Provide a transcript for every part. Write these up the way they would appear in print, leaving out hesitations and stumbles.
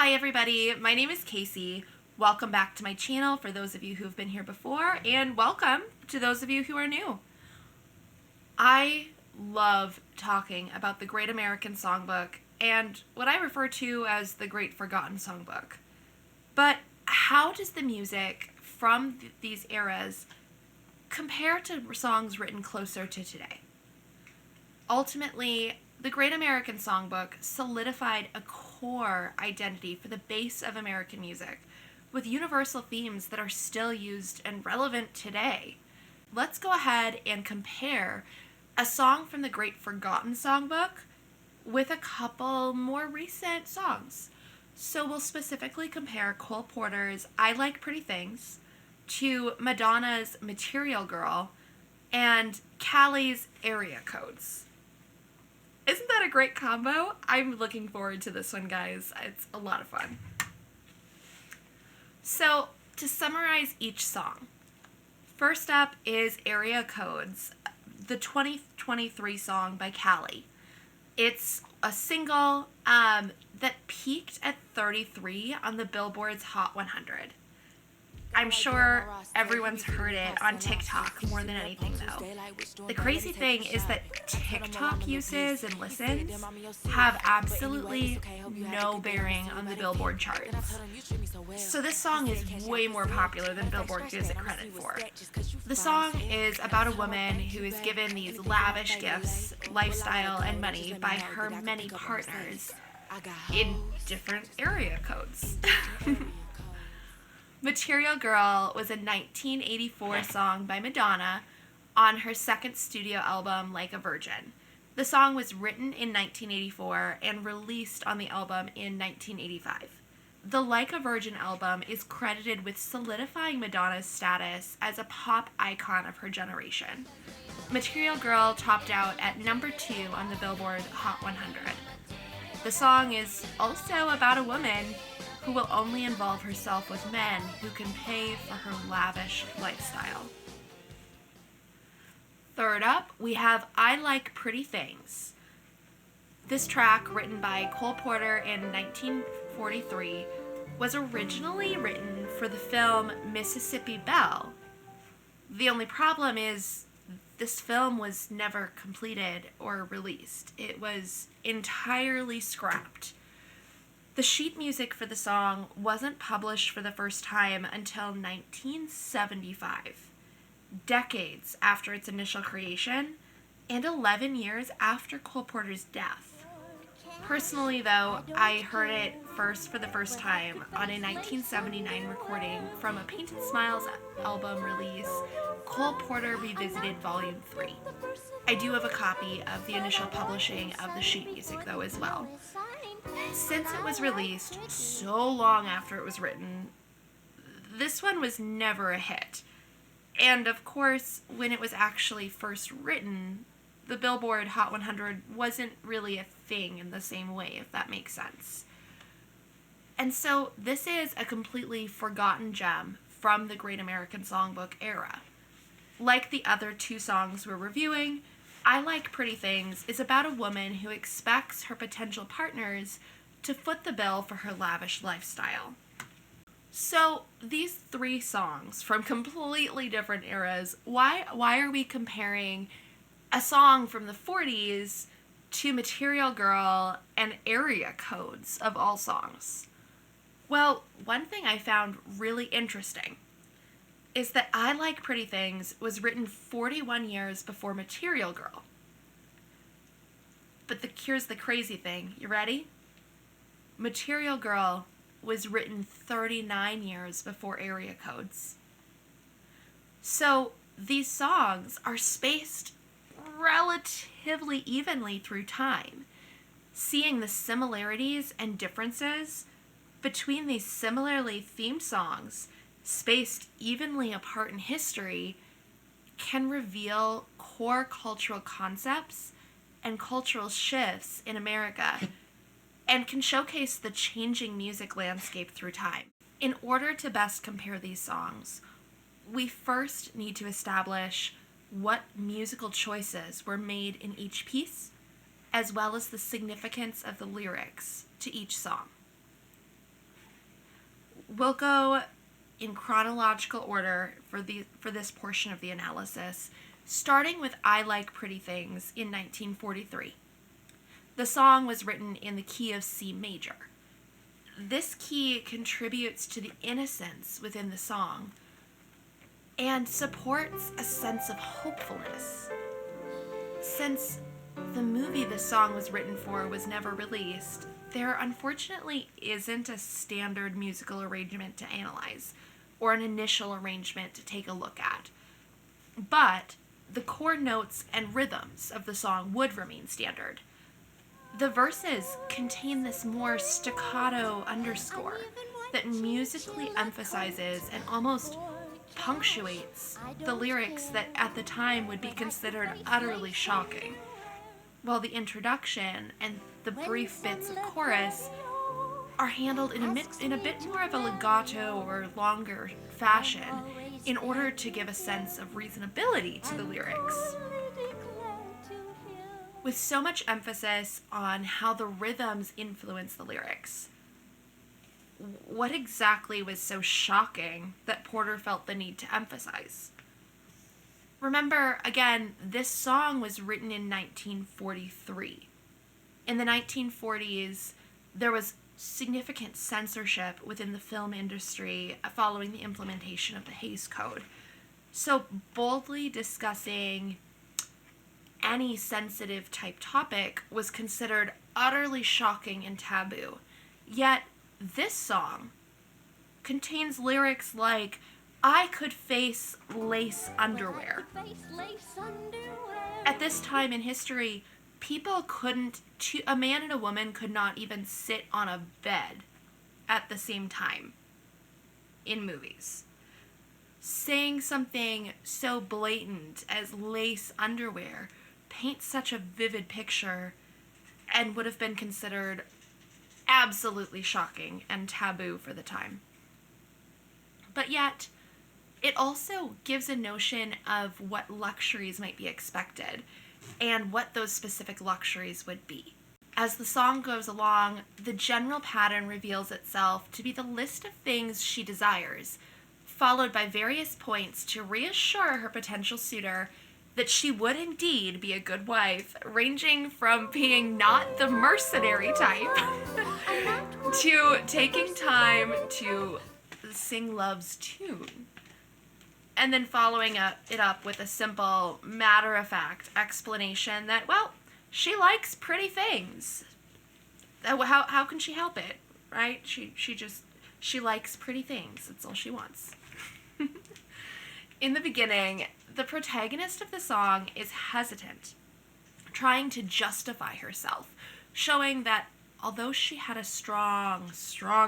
Hi everybody, my name is Kaliii. Welcome back to my channel for those of you who have been here before, and welcome to those of you who are new. I love talking about the Great American Songbook and what I refer to as the Great Forgotten Songbook. But how does the music from these eras compare to songs written closer to today? Ultimately, the Great American Songbook solidified a core identity for the base of American music, with universal themes that are still used and relevant today. Let's go ahead and compare a song from the Great Forgotten Songbook with a couple more recent songs. So we'll specifically compare Cole Porter's I Like Pretty Things to Madonna's Material Girl and Kaliii's Area Codes. Isn't that a great combo? I'm looking forward to this one, guys. It's a lot of fun. So, to summarize each song, first up is Area Codes, the 2023 song by Kaliii. It's a single that peaked at 33 on the Billboard's Hot 100. I'm sure everyone's heard it on TikTok more than anything, though. The crazy thing is that TikTok uses and listens have absolutely no bearing on the Billboard charts. So this song is way more popular than Billboard gives it credit for. The song is about a woman who is given these lavish gifts, lifestyle, and money by her many partners in different area codes. Material Girl was a 1984 song by Madonna on her second studio album, Like a Virgin. The song was written in 1984 and released on the album in 1985. The Like a Virgin album is credited with solidifying Madonna's status as a pop icon of her generation. Material Girl topped out at number 2 on the Billboard Hot 100. The song is also about a woman who will only involve herself with men who can pay for her lavish lifestyle. Third up, we have I Like Pretty Things. This track, written by Cole Porter in 1943, was originally written for the film Mississippi Belle. The only problem is this film was never completed or released. It was entirely scrapped. The sheet music for the song wasn't published for the first time until 1975, decades after its initial creation, and 11 years after Cole Porter's death. Personally, though, I heard it first for the first time on a 1979 recording from a Painted Smiles album release, Cole Porter Revisited Volume 3. I do have a copy of the initial publishing of the sheet music, though, as well. Since it was released so long after it was written, this one was never a hit. And of course, when it was actually first written, the Billboard Hot 100 wasn't really a thing in the same way, if that makes sense. And so this is a completely forgotten gem from the Great American Songbook era. Like the other two songs we're reviewing, I Like Pretty Things is about a woman who expects her potential partners to foot the bill for her lavish lifestyle. So these three songs from completely different eras, why are we comparing a song from the 40s to Material Girl and Area Codes of all songs? Well, one thing I found really interesting is that I Like Pretty Things was written 41 years before Material Girl. But here's the crazy thing. You ready? Material Girl was written 39 years before Area Codes. So these songs are spaced relatively evenly through time. Seeing the similarities and differences between these similarly themed songs spaced evenly apart in history can reveal core cultural concepts and cultural shifts in America and can showcase the changing music landscape through time. In order to best compare these songs, we first need to establish what musical choices were made in each piece, as well as the significance of the lyrics to each song. We'll go in chronological order for this portion of the analysis, starting with I Like Pretty Things in 1943. The song was written in the key of C major. This key contributes to the innocence within the song and supports a sense of hopefulness. Since the movie this song was written for was never released, there unfortunately isn't a standard musical arrangement to analyze, or an initial arrangement to take a look at. But the core notes and rhythms of the song would remain standard. The verses contain this more staccato underscore that musically emphasizes and almost punctuates the lyrics that at the time would be considered utterly shocking, while the introduction and the brief bits of chorus are handled in a bit more of a legato or longer fashion in order to give a sense of reasonability to the lyrics. With so much emphasis on how the rhythms influence the lyrics, what exactly was so shocking that Porter felt the need to emphasize? Remember, again, this song was written in 1943. In the 1940s, there was significant censorship within the film industry following the implementation of the Hays Code. So boldly discussing any sensitive type topic was considered utterly shocking and taboo. Yet, this song contains lyrics like, I could face lace underwear. At this time in history, a man and a woman could not even sit on a bed at the same time in movies. Saying something so blatant as lace underwear paints such a vivid picture and would have been considered absolutely shocking and taboo for the time. But yet, it also gives a notion of what luxuries might be expected and what those specific luxuries would be. As the song goes along, the general pattern reveals itself to be the list of things she desires, followed by various points to reassure her potential suitor that she would indeed be a good wife, ranging from being not the mercenary type to taking time to sing love's tune. And then following it up with a simple, matter-of-fact explanation that, well, she likes pretty things. How can she help it, right? She likes pretty things. That's all she wants. In the beginning, the protagonist of the song is hesitant, trying to justify herself, showing that although she had a strong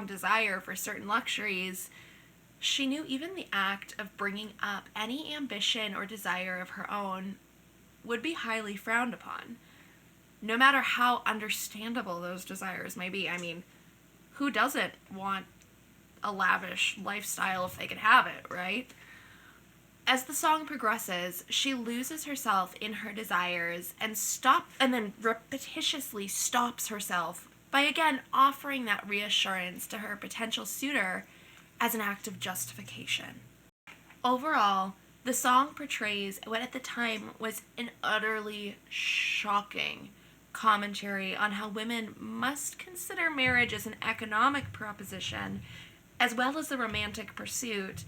desire for certain luxuries, she knew even the act of bringing up any ambition or desire of her own would be highly frowned upon, no matter how understandable those desires may be. I mean, who doesn't want a lavish lifestyle if they can have it, right? As the song progresses, she loses herself in her desires and then repetitiously stops herself by again offering that reassurance to her potential suitor as an act of justification. Overall, the song portrays what at the time was an utterly shocking commentary on how women must consider marriage as an economic proposition as well as a romantic pursuit,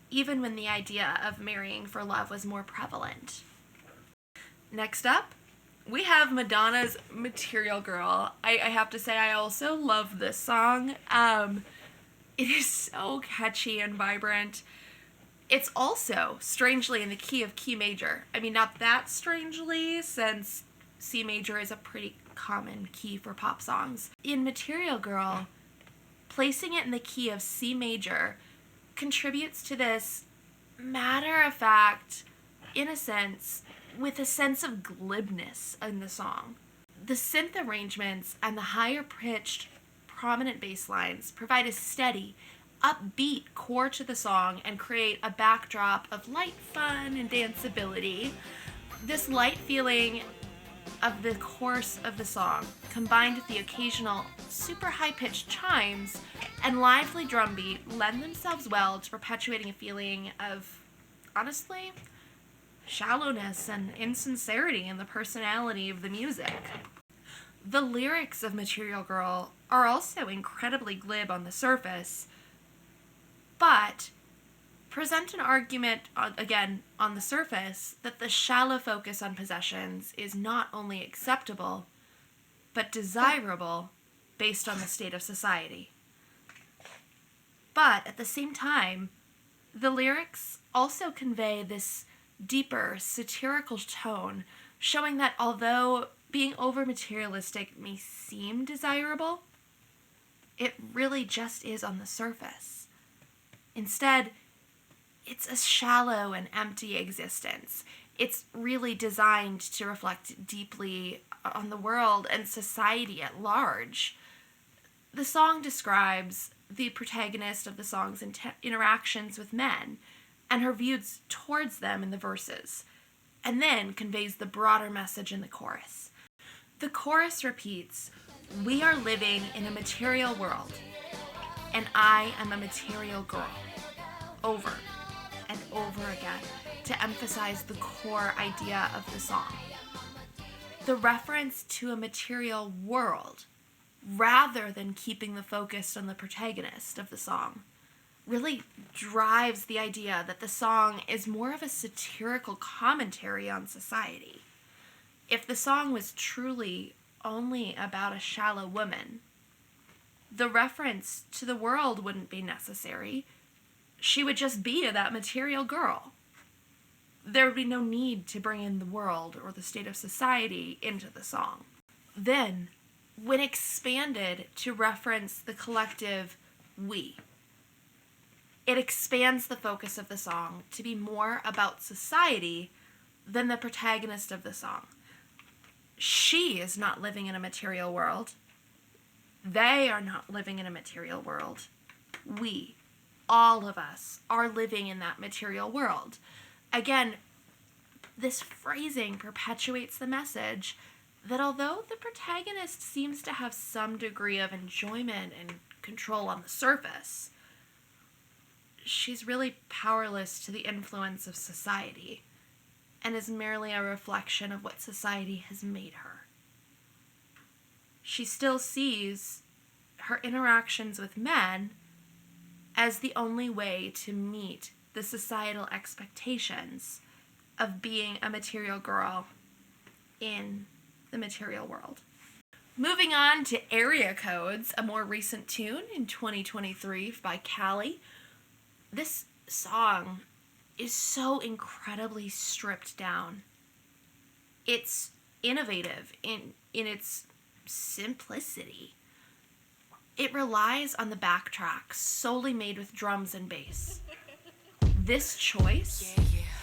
even when the idea of marrying for love was more prevalent. Next up, we have Madonna's Material Girl. I have to say I also love this song. It is so catchy and vibrant. It's also, strangely, in the key of C major. I mean, not that strangely, since C major is a pretty common key for pop songs. In Material Girl, placing it in the key of C major contributes to this matter-of-fact innocence with a sense of glibness in the song. The synth arrangements and the higher-pitched, prominent bass lines provide a steady, upbeat core to the song and create a backdrop of light fun and danceability. This light feeling of the chorus of the song, combined with the occasional super high-pitched chimes and lively drum beat, lend themselves well to perpetuating a feeling of, honestly, shallowness and insincerity in the personality of the music. The lyrics of Material Girl are also incredibly glib on the surface, but present an argument, again, on the surface, that the shallow focus on possessions is not only acceptable, but desirable based on the state of society. But at the same time, the lyrics also convey this deeper, satirical tone, showing that although being over-materialistic may seem desirable, it really just is on the surface. Instead, it's a shallow and empty existence. It's really designed to reflect deeply on the world and society at large. The song describes the protagonist of the song's interactions with men and her views towards them in the verses, and then conveys the broader message in the chorus. The chorus repeats, "We are living in a material world, and I am a material girl," over and over again to emphasize the core idea of the song. The reference to a material world, rather than keeping the focus on the protagonist of the song, really drives the idea that the song is more of a satirical commentary on society. If the song was truly only about a shallow woman, the reference to the world wouldn't be necessary. She would just be that material girl. There would be no need to bring in the world or the state of society into the song. Then, when expanded to reference the collective we, it expands the focus of the song to be more about society than the protagonist of the song. She is not living in a material world. They are not living in a material world. We, all of us, are living in that material world. Again, this phrasing perpetuates the message that although the protagonist seems to have some degree of enjoyment and control on the surface, she's really powerless to the influence of society and is merely a reflection of what society has made her. She still sees her interactions with men as the only way to meet the societal expectations of being a material girl in the material world. Moving on to Area Codes, a more recent tune in 2023 by Kaliii. This song is so incredibly stripped down. It's innovative in its simplicity. It relies on the backtrack solely made with drums and bass. This choice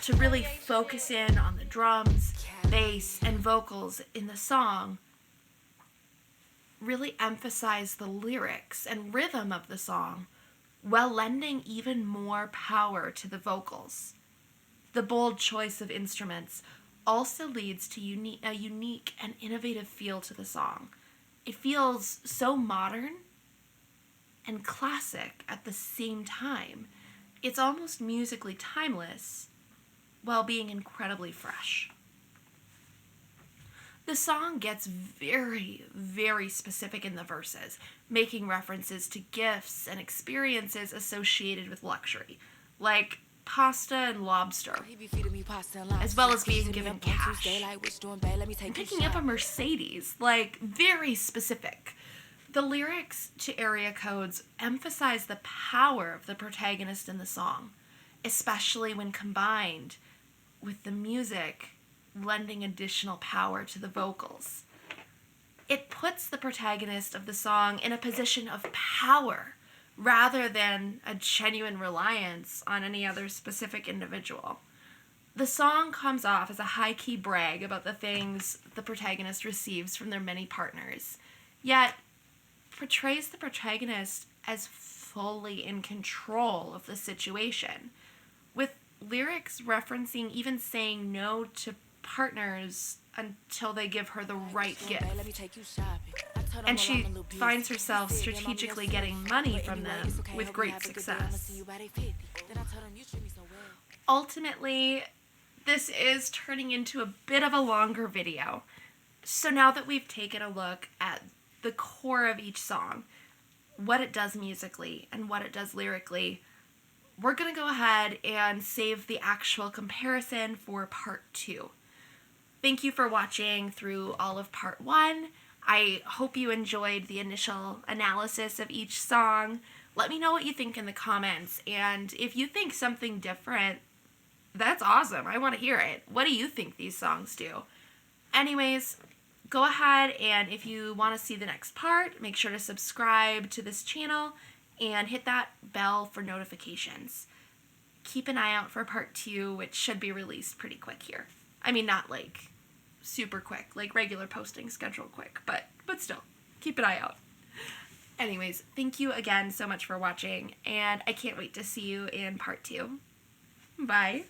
to really focus in on the drums, bass, and vocals in the song really emphasize the lyrics and rhythm of the song while lending even more power to the vocals. The bold choice of instruments also leads to a unique and innovative feel to the song. It feels so modern and classic at the same time. It's almost musically timeless while being incredibly fresh. The song gets very, very specific in the verses, making references to gifts and experiences associated with luxury, like pasta and lobster, as well as being given cash. And picking up a Mercedes, like, very specific. The lyrics to Area Codes emphasize the power of the protagonist in the song, especially when combined with the music lending additional power to the vocals. It puts the protagonist of the song in a position of power rather than a genuine reliance on any other specific individual. The song comes off as a high-key brag about the things the protagonist receives from their many partners, yet portrays the protagonist as fully in control of the situation, with lyrics referencing even saying no to partners until they give her the right gift. And she finds herself strategically getting money from them with great success. Ultimately, this is turning into a bit of a longer video. So now that we've taken a look at the core of each song, what it does musically and what it does lyrically, we're going to go ahead and save the actual comparison for part 2. Thank you for watching through all of part 1. I hope you enjoyed the initial analysis of each song. Let me know what you think in the comments, and if you think something different, that's awesome. I want to hear it. What do you think these songs do? Anyways, go ahead, and if you want to see the next part, make sure to subscribe to this channel and hit that bell for notifications. Keep an eye out for part 2, which should be released pretty quick here. I mean, not like super quick, like regular posting schedule quick, but still, keep an eye out. Anyways, thank you again so much for watching, and I can't wait to see you in part 2. Bye.